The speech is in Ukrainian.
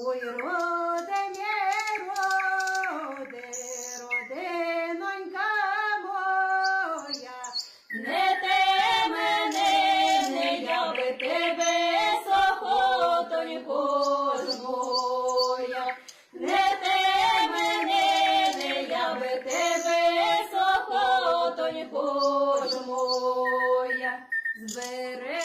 Ой, роде мє, роде, родинонька моя, не те мене, не я би тебе, сохотонько ж моя, не те мене, не я би тебе, сохотонько ж моя, збере